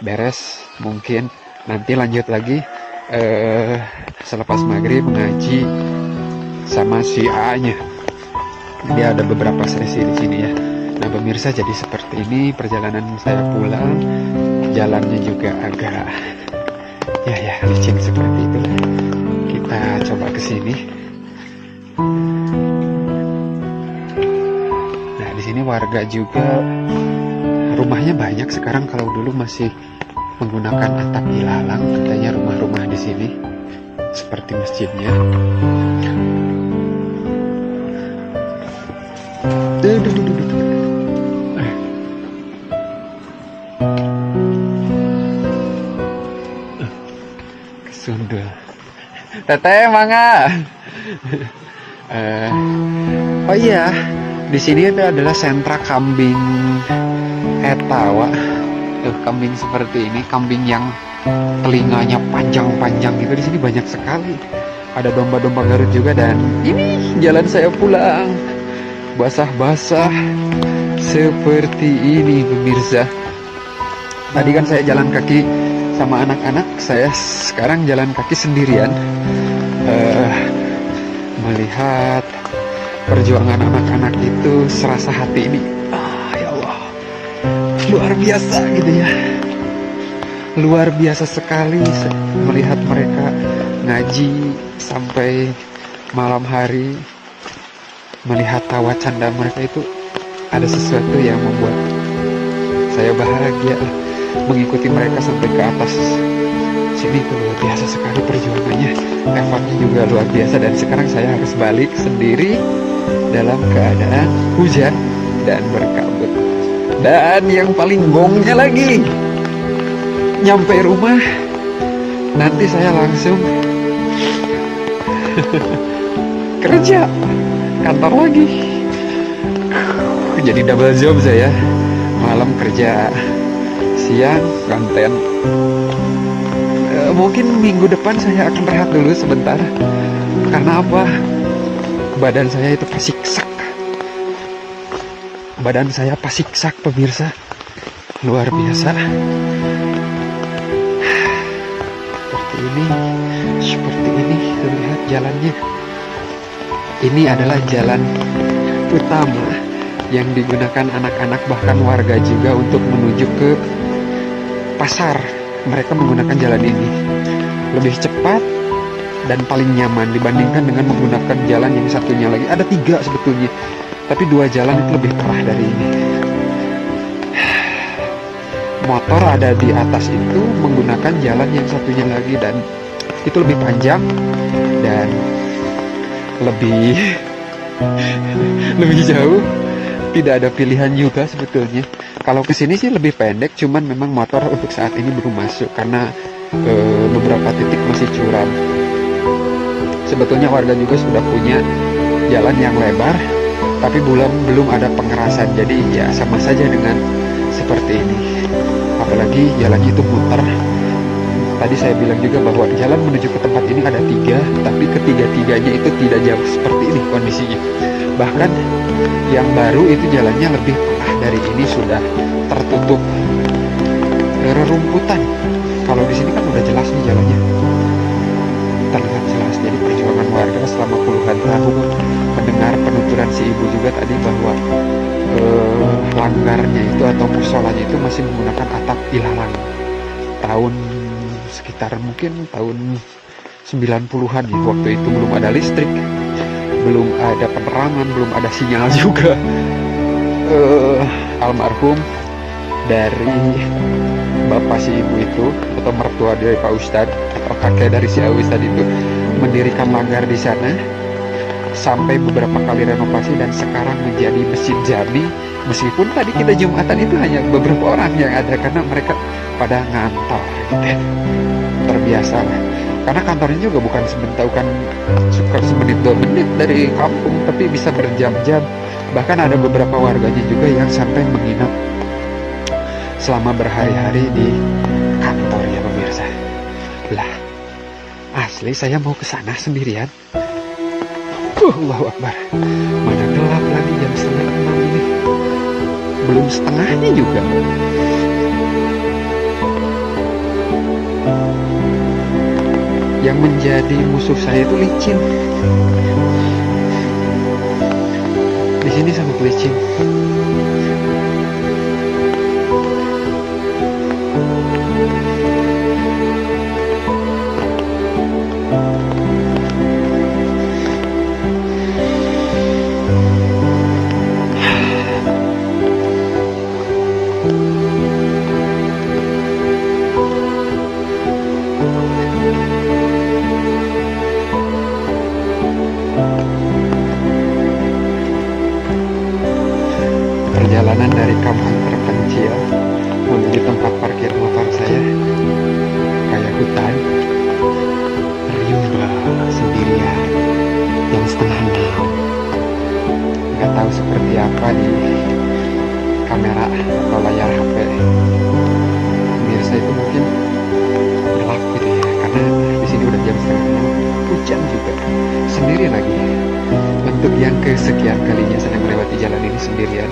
beres, mungkin nanti lanjut lagi selepas maghrib ngaji sama si A-nya. Dia ada beberapa sesi di sini ya. Nah pemirsa, jadi seperti ini perjalanan saya pulang. Jalannya juga agak ya licin seperti itu. Kita coba ke sini. Nah di sini warga juga rumahnya banyak sekarang. Kalau dulu masih menggunakan atap ilalang, katanya rumah-rumah di sini seperti masjidnya. Kesundul. Teteh mangga. Oh iya, di sini itu adalah sentra kambing etawa. Tuh kambing seperti ini, kambing yang telinganya panjang-panjang gitu. Di sini banyak sekali. Ada domba-domba Garut juga, dan ini jalan saya pulang. Basah-basah seperti ini pemirsa. Tadi kan saya jalan kaki sama anak-anak, saya sekarang jalan kaki sendirian, melihat perjuangan anak-anak itu serasa hati ini. Ya Allah, luar biasa gitu ya, luar biasa sekali melihat mereka ngaji sampai malam hari, melihat tawa canda mereka itu. Ada sesuatu yang membuat saya bahagia mengikuti mereka sampai ke atas sini. Itu luar biasa sekali perjuangannya, effortnya juga luar biasa. Dan sekarang saya harus balik sendiri dalam keadaan hujan dan berkabut. Dan yang paling gongnya lagi, nyampe rumah nanti saya langsung kerja kantor lagi. Jadi double job saya, malam kerja, siang konten. Mungkin minggu depan saya akan rehat dulu sebentar. Karena apa? Badan saya itu pasiksak. Badan saya pasiksak pemirsa. Luar biasa. Seperti ini terlihat jalannya. Ini adalah jalan utama yang digunakan anak-anak bahkan warga juga untuk menuju ke pasar. Mereka menggunakan jalan ini, lebih cepat dan paling nyaman dibandingkan dengan menggunakan jalan yang satunya lagi. Ada 3 sebetulnya, tapi 2 jalan itu lebih parah dari ini. Motor ada di atas itu menggunakan jalan yang satunya lagi, dan itu lebih panjang dan lebih jauh. Tidak ada pilihan juga sebetulnya. Kalau kesini sih lebih pendek, cuman memang motor untuk saat ini belum masuk karena beberapa titik masih curam. Sebetulnya warga juga sudah punya jalan yang lebar, tapi belum ada pengerasan. Jadi ya sama saja dengan seperti ini. Apalagi jalannya itu muter. Tadi saya bilang juga bahwa jalan menuju ke tempat ini ada 3, tapi ketiga-tiganya itu tidak jauh seperti ini kondisinya. Bahkan yang baru itu jalannya lebih parah dari ini, sudah tertutup rerumputan. Kalau di sini kan udah jelas nih jalannya, terlihat jelas. Jadi perjuangan warga selama puluhan tahun, mendengar penuturan si ibu juga tadi bahwa langgarnya itu atau musolanya itu masih menggunakan atap ilalang. Tahun sekitar mungkin tahun 90-an ya, waktu itu belum ada listrik, belum ada penerangan, belum ada sinyal juga. Almarhum dari bapak si ibu itu atau mertua dari Pak Ustadz atau kakek dari si Ustadz itu mendirikan langgar di sana sampai beberapa kali renovasi, dan sekarang menjadi masjid jami. Meskipun tadi kita Jumatan itu hanya beberapa orang yang ada karena mereka pada ngantor gitu ya. Terbiasa lah. Karena kantornya juga bukan semenit 2 menit dari kampung, tapi bisa berjam-jam. Bahkan ada beberapa warganya juga yang sampai menginap selama berhari-hari di kantor ya pemirsa. Lah, asli saya mau ke sana sendirian. Allahu Akbar. Mana gelap lagi, jam 5:30 ini. Belum setengahnya juga. Yang menjadi musuh saya itu licin. Di sini sangat licin. Perjalanan dari kampung terpencil menuju tempat parkir motor saya kayak hutan, rimba sendirian, jam setengah 6. Nggak tahu seperti apa di kamera atau layar HP. Pemirsa itu mungkin gelap gitu ya, karena di sini udah jam setengah 6, hujan juga, sendiri lagi. Untuk yang kesekian kalinya sedang melewati jalan ini sendirian,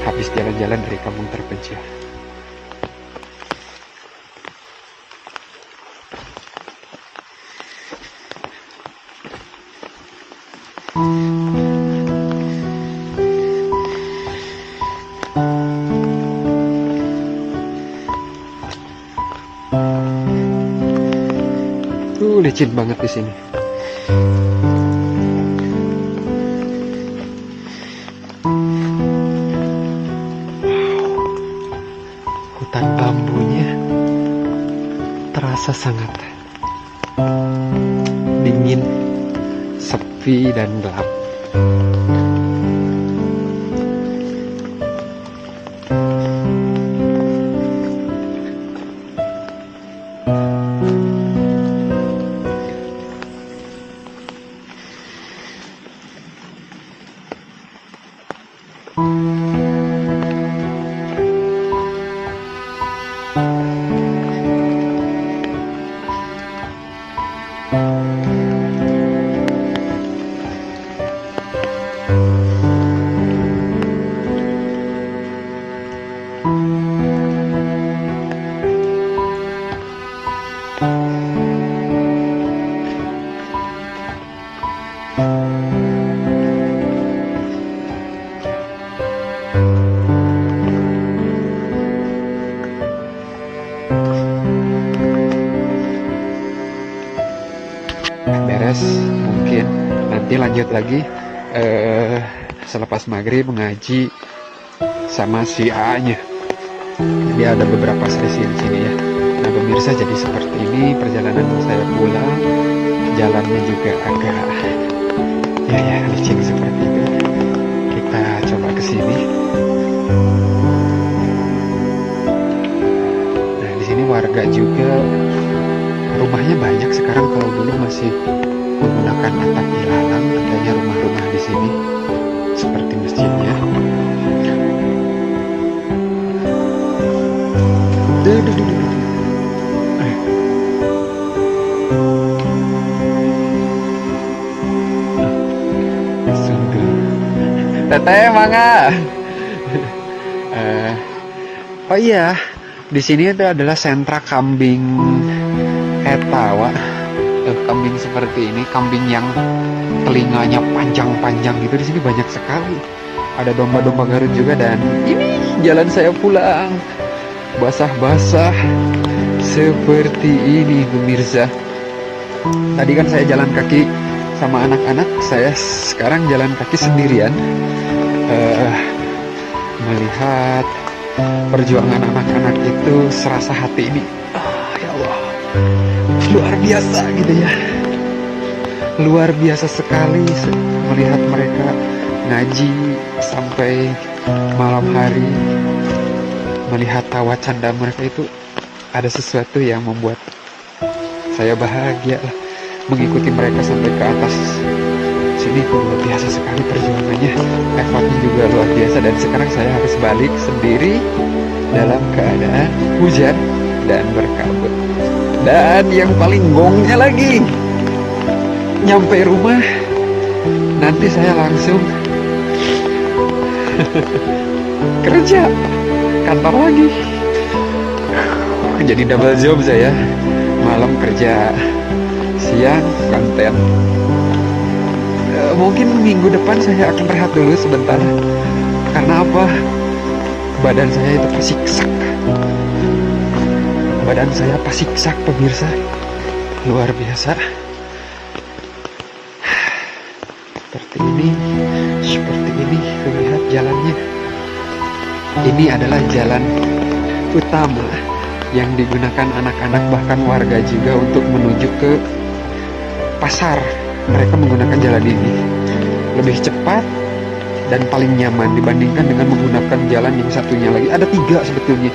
habis jalan-jalan dari kampung terpencil. Licin banget di sini. Hutan bambunya terasa sangat dingin, sepi dan gelap. Beres, mungkin nanti lanjut lagi selepas maghrib mengaji sama si A-nya. Dia ada beberapa sesi di sini ya. Nah pemirsa, jadi seperti ini perjalanan saya pulang. Jalannya juga agak ya licin seperti itu. Kita coba ke sini. Nah di sini warga juga, rumahnya banyak sekarang. Kalau dulu masih menggunakan atap ilalang, adanya rumah-rumah di sini seperti masjidnya. Teteh mangga. Oh iya, di sini itu adalah sentra kambing etawa. Kambing seperti ini, kambing yang telinganya panjang-panjang gitu, di sini banyak sekali. Ada domba-domba Garut juga. Dan ini jalan saya pulang, basah-basah seperti ini pemirsa. Tadi kan saya jalan kaki sama anak-anak, saya sekarang jalan kaki sendirian, melihat perjuangan anak-anak itu serasa hati ini, ya Allah, luar biasa gitu ya. Luar biasa sekali melihat mereka ngaji sampai malam hari, melihat tawa canda mereka itu. Ada sesuatu yang membuat saya bahagia lah, mengikuti mereka sampai ke atas sini. Luar biasa sekali perjuangannya, effortnya juga luar biasa. Dan sekarang saya harus balik sendiri dalam keadaan hujan dan berkabut. Dan yang paling gongnya lagi, nyampe rumah nanti saya langsung kerja kantor lagi. Jadi double job saya, malam kerja, siang konten. Mungkin minggu depan saya akan rehat dulu sebentar. Karena apa? Badan saya itu pasiksak. Badan saya pasiksak pemirsa. Luar biasa. Seperti ini terlihat jalannya. Ini adalah jalan utama yang digunakan anak-anak bahkan warga juga untuk menuju ke pasar. Mereka menggunakan jalan ini. Lebih cepat dan paling nyaman dibandingkan dengan menggunakan jalan yang satunya lagi. Ada 3 sebetulnya,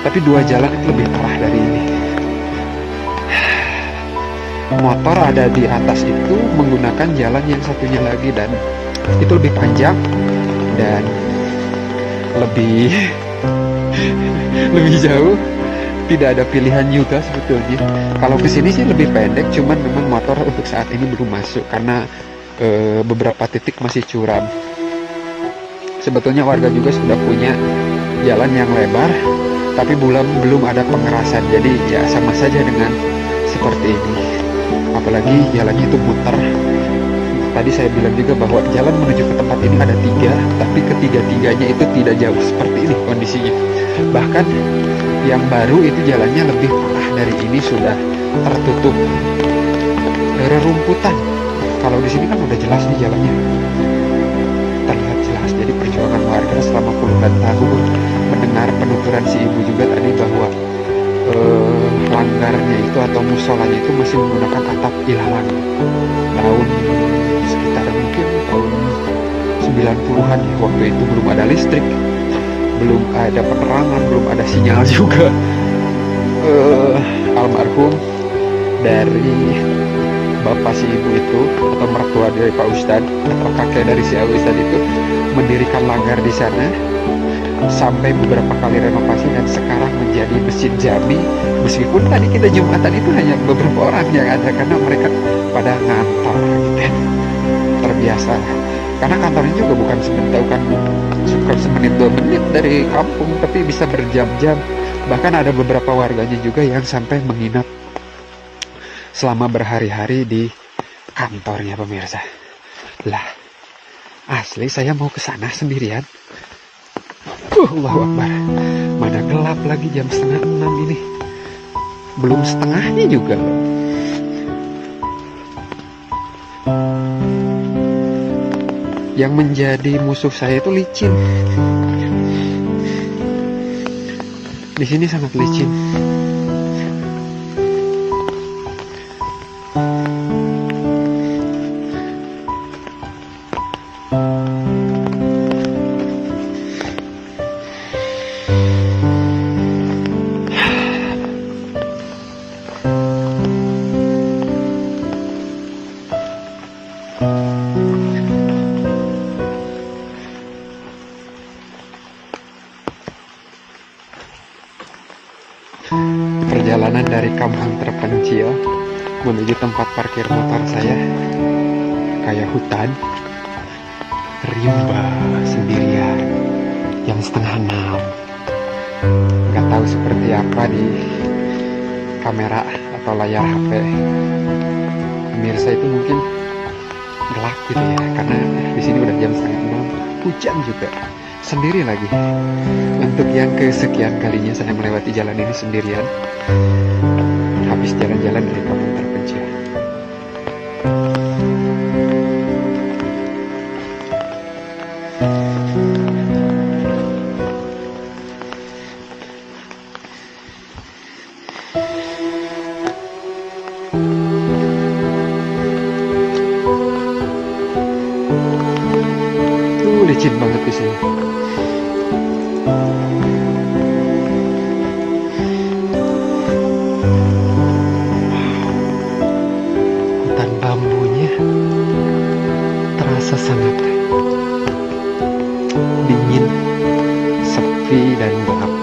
tapi 2 jalan itu lebih parah dari ini. Motor ada di atas itu menggunakan jalan yang satunya lagi, dan itu lebih panjang dan lebih lebih jauh. Tidak ada pilihan juga sebetulnya. Kalau kesini sih lebih pendek, cuman memang motor untuk saat ini belum masuk karena beberapa titik masih curam. Sebetulnya warga juga sudah punya jalan yang lebar, tapi belum ada pengerasan. Jadi ya sama saja dengan seperti ini. Apalagi jalannya itu muter. Tadi saya bilang juga bahwa jalan menuju ke tempat ini ada 3, tapi ketiga-tiganya itu tidak jauh seperti ini kondisinya. Bahkan yang baru itu jalannya lebih parah dari ini, sudah tertutup rerumputan. Kalau di sini kan udah jelas nih jalannya, terlihat jelas. Jadi perjuangan warga selama puluhan tahun, mendengar penuturan si ibu juga tadi bahwa langgarnya itu atau musolanya itu masih menggunakan atap ilalang tahun sekitar mungkin tahun 90-an ya. Waktu itu belum ada listrik, belum ada penerangan, belum ada sinyal juga. Almarhum dari bapak si ibu itu atau mertua dari Pak Ustadz atau kakek dari si Ustadz itu mendirikan langgar di sana sampai beberapa kali renovasi dan sekarang menjadi masjid jami. Meskipun tadi kita Jumatan itu hanya beberapa orang yang ada karena mereka pada ngantor gitu. Terbiasa karena kantornya juga bukan semenit 2 menit dari kampung, tapi bisa berjam-jam. Bahkan ada beberapa warganya juga yang sampai menginap selama berhari-hari di kantornya pemirsa. Lah, asli saya mau ke sana sendirian. Allahu Akbar. Mana gelap lagi, jam 5:30 ini. Belum setengahnya juga loh. Yang menjadi musuh saya itu licin. Di sini sangat licin. Perjalanan dari kampung terpencil menuju tempat parkir motor saya kayak hutan rimba sendirian jam 5:30. Nggak tahu seperti apa di kamera atau layar HP pemirsa itu, mungkin gelap gitu ya karena di sini udah jam 5:30, hujan juga, sendiri lagi. Untuk yang kesekian kalinya saya melewati jalan ini sendirian, habis jalan-jalan dari kampung terpencil. Licin banget di sini. Hutan bambunya terasa sangat dingin, sepi dan gelap.